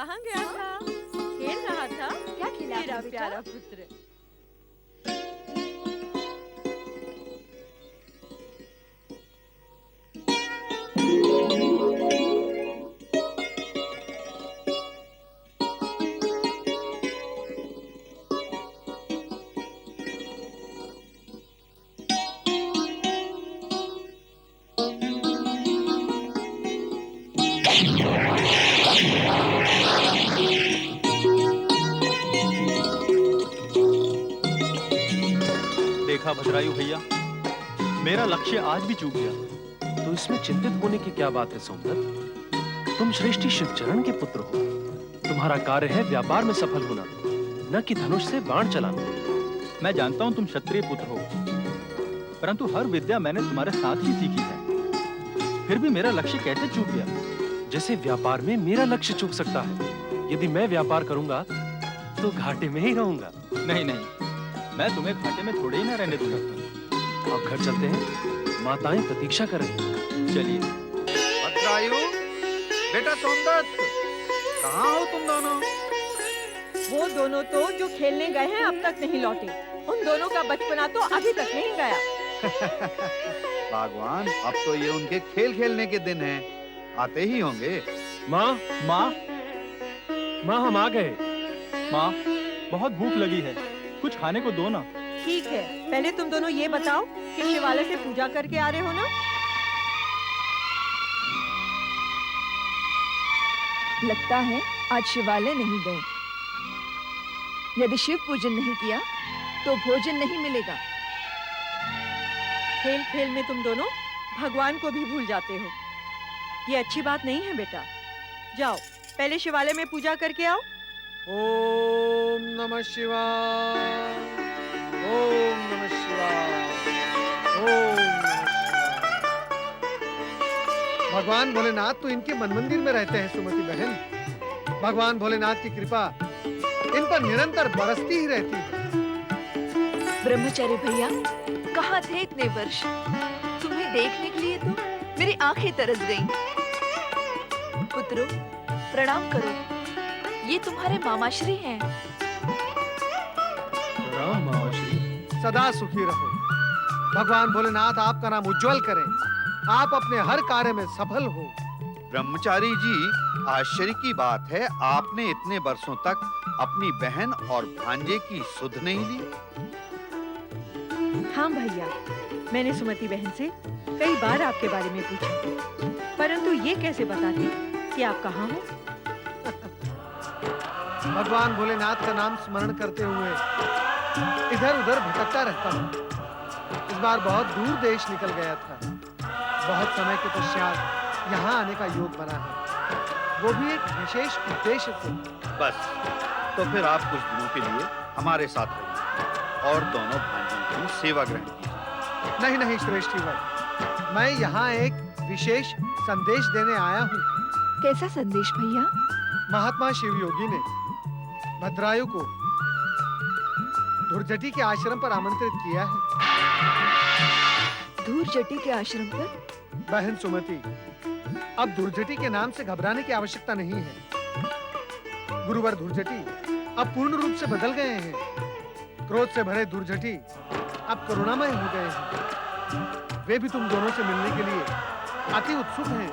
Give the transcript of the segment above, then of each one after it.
कहाँ गया था? खेल रहा था। क्या खेला मेरा आपने बेटा? प्यारा पुत्र। देखा भद्रायु भैया, मेरा लक्ष्य आज भी चूक गया। तो इसमें चिंतित होने की क्या बात है सोमदत्त? तुम श्रेष्ठी शिवचरण के पुत्र हो। तुम्हारा कार्य है व्यापार में सफल होना, न कि धनुष से बाण चलाना। मैं जानता हूं तुम क्षत्रिय पुत्र हो, परंतु हर विद्या मैंने तुम्हारे साथ ही सीखी है। फिर भी मेरा लक्ष्य कैसे चूक गया? जैसे व्यापार में मेरा लक्ष्य चूक सकता है। यदि मैं व्यापार करूंगा तो घाटे में ही रहूंगा। नहीं नहीं, मैं तुम्हें घाटे में थोड़े ही ना रहने दूंगा। अब घर चलते हैं, माताएं प्रतीक्षा कर रही हैं। चलिए। भद्रायु, बेटा सोमदत्त, कहाँ हो तुम दोनों? वो दोनों तो जो खेलने गए हैं अब तक नहीं लौटे। उन दोनों का बचपना तो अभी तक नहीं गया। भगवान, अब तो ये उनके खेल खेलने के दिन हैं। आते ही होंगे। माँ, माँ, माँ हम आ गए। माँ, बहुत भूख लगी है, कुछ खाने को दो ना। ठीक है, पहले तुम दोनों ये बताओ कि शिवालय से पूजा करके आ रहे हो ना? लगता है आज शिवालय नहीं गए। यदि शिव पूजन नहीं किया तो भोजन नहीं मिलेगा। खेल खेल में तुम दोनों भगवान को भी भूल जाते हो। ये अच्छी बात नहीं है बेटा। जाओ, पहले शिवालय में पूजा करके आओ। ओम नमः शिवाय, ओम नमः शिवाय, ओम नमः शिवाय। भगवान भोलेनाथ तो इनके मन मंदिर में रहते हैं सुमति बहन। भगवान भोलेनाथ की कृपा इन पर निरंतर बरसती ही रहती है। ब्रह्मचारी भैया, कहाँ थे इतने वर्ष? तुम्हें देखने के लिए तो मेरी आंखें तरस गईं। पुत्रों, प्रणाम करो। ये तुम्हारे मामाश्री हैं। राम मामाश्री। सदा सुखी रहो। भगवान भोलेनाथ आपका नाम उज्जवल करें। आप अपने हर कार्य में सफल हो। ब्रह्मचारी जी, आश्चर्य की बात है, आपने इतने वर्षों तक अपनी बहन और भांजे की सुध नहीं ली। हाँ भैया, मैंने सुमति बहन से कई बार आपके बारे में पूछा, परंतु ये कैसे बताती कि आप कहाँ हो? भगवान भोलेनाथ का नाम स्मरण करते हुए इधर उधर भटकता रहता हूँ। इस बार बहुत दूर देश निकल गया था। बहुत समय के पश्चात यहाँ आने का योग बना है, वो भी एक विशेष उद्देश्य से। बस, तो फिर आप कुछ दिनों के लिए हमारे साथ रहिए और दोनों भांजों की सेवा ग्रहण कीजिए। नहीं नहीं श्रेष्ठी वर, मैं यहाँ एक विशेष संदेश देने आया हूँ। कैसा संदेश भैया? महात्मा शिव योगी ने भद्रायु को धुरजटी के आश्रम पर आमंत्रित किया है। धूर्जटी के आश्रम पर? बहन सुमति, अब धुरजटी के नाम से घबराने की आवश्यकता नहीं है। गुरुवर धुरजटी अब पूर्ण रूप से बदल गए हैं। क्रोध से भरे धुरजटी अब करुणामय हो गए हैं। वे भी तुम दोनों से मिलने के लिए अति उत्सुक हैं।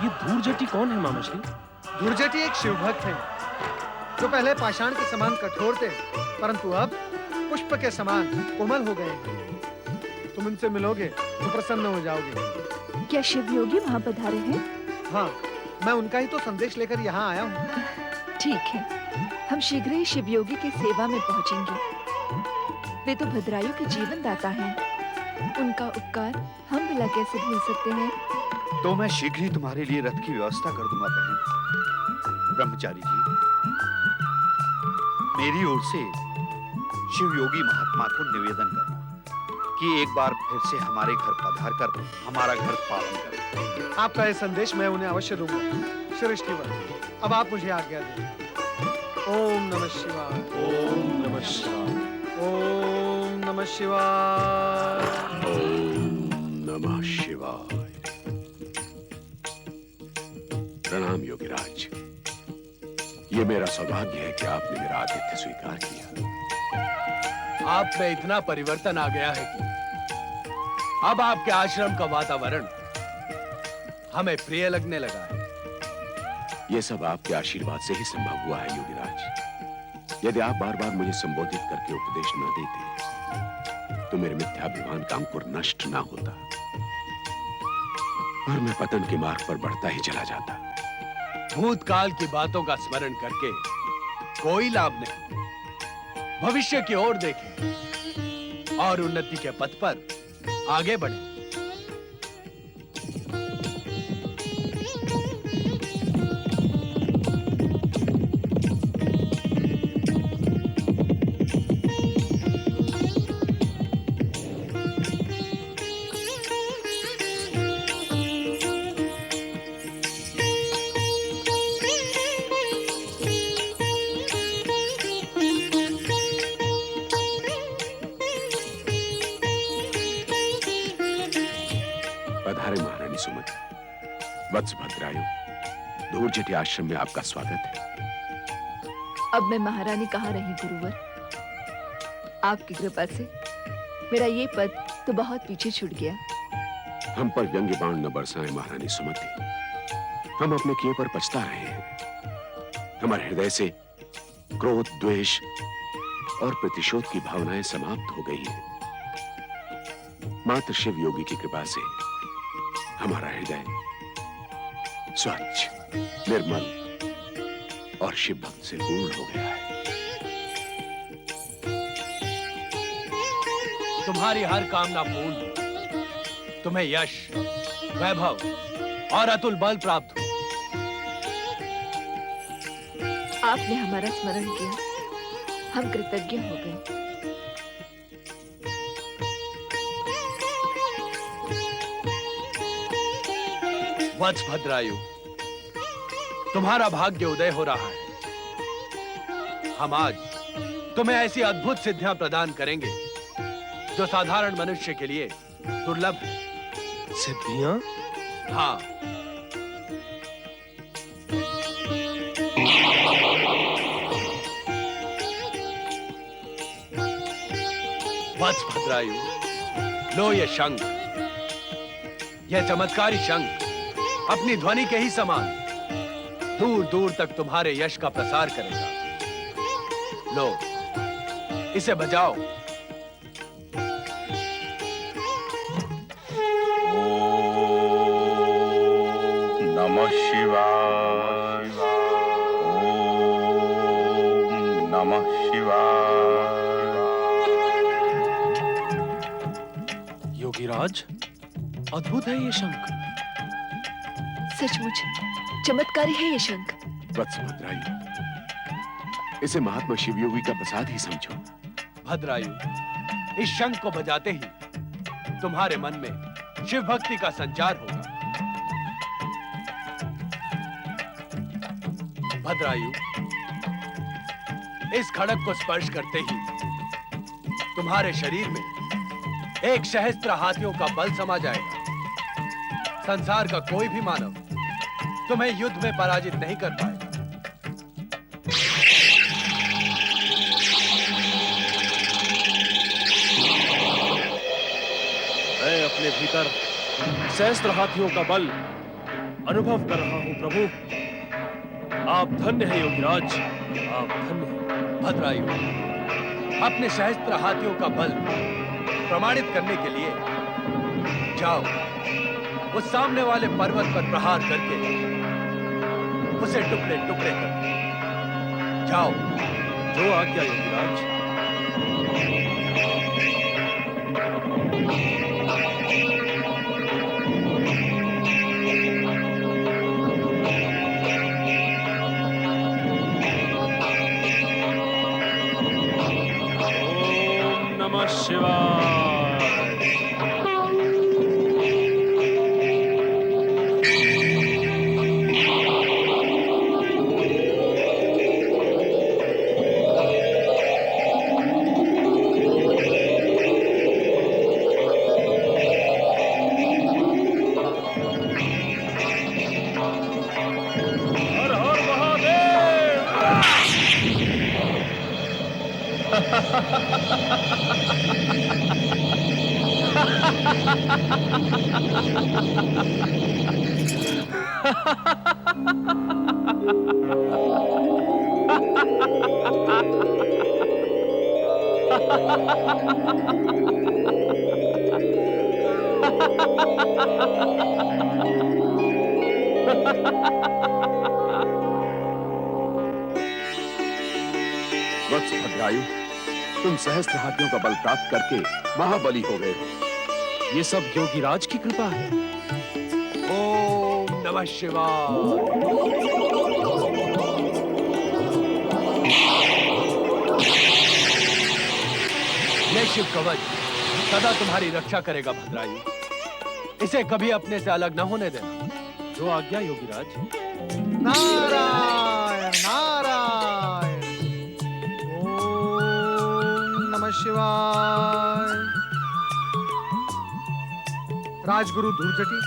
ये धूर्जटी कौन है मामाश्री? धुरजटी एक शिवभक्त है, जो पहले पाषाण के समान कठोर थे, परंतु अब पुष्प के समान कोमल हो गए हैं। तुम इनसे मिलोगे तो प्रसन्न हो जाओगे। क्या शिव योगी वहाँ पधारे हैं? हाँ, मैं उनका ही तो संदेश लेकर यहाँ आया हूँ। ठीक है, हम शीघ्र ही शिव योगी की सेवा में पहुँचेंगे। वे तो भद्रायु के जीवन दाता हैं। उनका उपकार हम भला कैसे भूल सकते हैं? तो मैं शीघ्र ही तुम्हारे लिए रथ की व्यवस्था कर दूंगा बहन। ब्रह्मचारी जी, मेरी ओर से शिव योगी महात्मा को निवेदन करना कि एक बार फिर से हमारे घर पधार कर हमारा घर पालन करें। आपका यह संदेश मैं उन्हें अवश्य दूंगा। श्रेष्ठी वर, अब आप मुझे आज्ञा दें। ओम नमः शिवाय, ओम नमः शिवाय, ओम नमः शिवाय, ओम नमः शिवाय। प्रणाम योगीराज। ये मेरा सौभाग्य है कि आपने मेरा आतिथ्य स्वीकार किया। आप में इतना परिवर्तन आ गया है कि अब आपके आश्रम का वातावरण हमें प्रिय लगने लगा है। ये सब आपके आशीर्वाद से ही संभव हुआ है योगीराज। यदि आप बार बार मुझे संबोधित करके उपदेश न देते तो मेरे मिथ्याभिमान का अंकुर नष्ट ना होता और मैं पतन के मार्ग पर बढ़ता ही चला जाता। भूतकाल की बातों का स्मरण करके कोई लाभ नहीं। भविष्य की ओर देखें और उन्नति के पथ पर आगे बढ़ें। पधारे महारानी सुमति। वत्स भद्रायु, धूर्जटी आश्रम में आपका स्वागत है। अब मैं महारानी कहाँ रही गुरुवर। आपकी कृपा से मेरा ये पद तो बहुत पीछे छूट गया। हम पर व्यंग्य बाण न बरसाएं महारानी सुमति। हम अपने किए पर पछता रहे हैं। हमारे हृदय से क्रोध, द्वेष और प्रतिशोध की भावनाएं समाप्त हो गई हैं। मात्र शिव योगी की कृपा से हमारा हृदय स्वच्छ, निर्मल और शिव भक्त से पूर्ण हो गया है। तुम्हारी हर कामना पूर्ण हो। तुम्हें यश, वैभव और अतुल बल प्राप्त हो। आपने हमारा स्मरण किया, हम कृतज्ञ हो गए। वत्स भद्रायु, तुम्हारा भाग्य उदय हो रहा है। हम आज तुम्हें ऐसी अद्भुत सिद्धियां प्रदान करेंगे जो साधारण मनुष्य के लिए दुर्लभ है। सिद्धियां? हाँ, वत्स भद्रायु, लो ये शंख। यह चमत्कारी शंख अपनी ध्वनि के ही समान दूर दूर तक तुम्हारे यश का प्रसार करेगा। लो, इसे बजाओ। नमः शिवाय। ओम नमः शिवाय। योगीराज, अद्भुत है ये शंख। सचमुच चमत्कारी है ये शंख। वत्स भद्रायु, इसे महात्मा शिवयोगी का प्रसाद ही समझो। भद्रायु, इस शंख को बजाते ही तुम्हारे मन में शिव भक्ति का संचार होगा। भद्रायु, इस खड़क को स्पर्श करते ही तुम्हारे शरीर में एक सहस्त्र हाथियों का बल समा जाएगा। संसार का कोई भी मानव तुम्हें युद्ध में पराजित नहीं कर पाएगा। मैं अपने भीतर सहस्त्र हाथियों का बल अनुभव कर रहा हूं प्रभु। आप धन्य हैं योगीराज, आप धन्य हैं। भद्रायु, अपने सहस्त्र हाथियों का बल प्रमाणित करने के लिए जाओ, उस सामने वाले पर्वत पर प्रहार करके उसे टुकड़े टुकड़े कर दो। जाओ। जो आज्ञा योगीराज। ओम नमः शिवाय। वत्स भद्रायु, तुम सहस्त्र हाथियों का बल प्राप्त करके महाबली हो गए हो। ये सब योगीराज की कृपा है। ओम नमः शिवाय। ये शिव कवच सदा तुम्हारी रक्षा करेगा भद्रायु। इसे कभी अपने से अलग न होने देना। जो आज्ञा योगीराज। नारायण नारायण। ओम नमः शिवाय। राजगुरु धूर्जटी,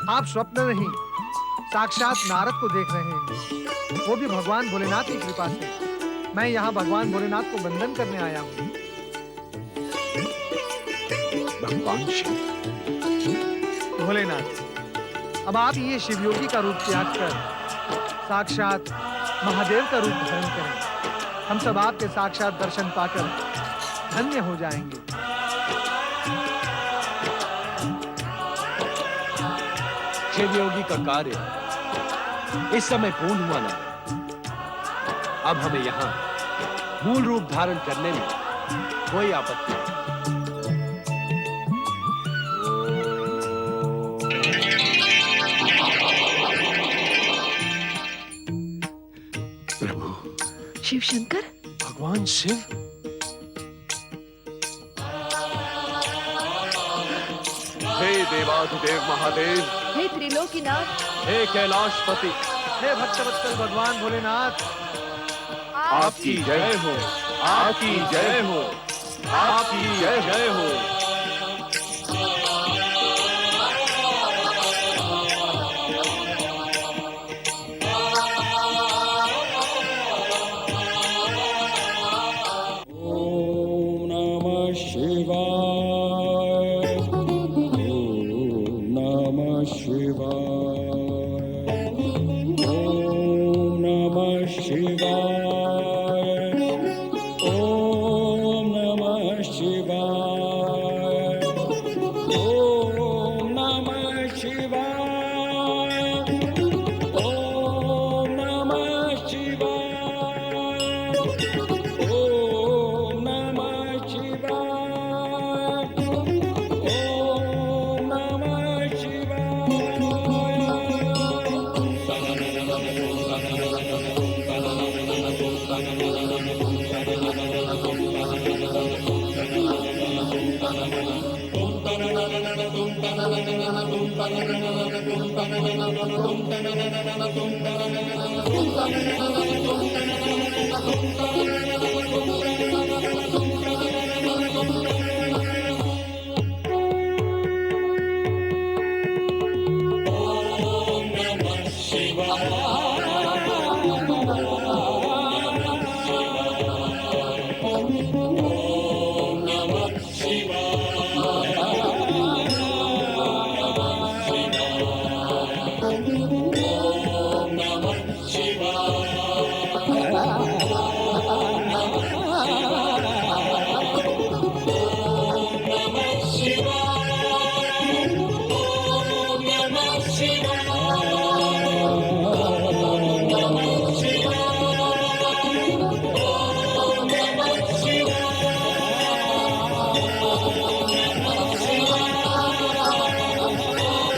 आप स्वप्न नहीं साक्षात नारद को देख रहे हैं, वो भी भगवान भोलेनाथ की कृपा से। मैं यहाँ भगवान भोलेनाथ को वंदन करने आया हूँ। भगवान शिव, भोलेनाथ, अब आप ये शिवयोगी का रूप त्याग कर साक्षात महादेव का रूप धारण करें। हम सब आपके साक्षात दर्शन पाकर धन्य हो जाएंगे। शिव योगी का कार्य इस समय पूर्ण हुआ ना। अब हमें यहाँ मूल रूप धारण करने में कोई आपत्ति नहीं। प्रभु शिव शंकर, भगवान शिव, हे देवाधिदेव महादेव, हे त्रिलोकीनाथ, हे कैलाशपति, हे भक्तवत्सल भगवान भोलेनाथ, आपकी जय हो, आपकी जय हो, आपकी जय हो। Shiva.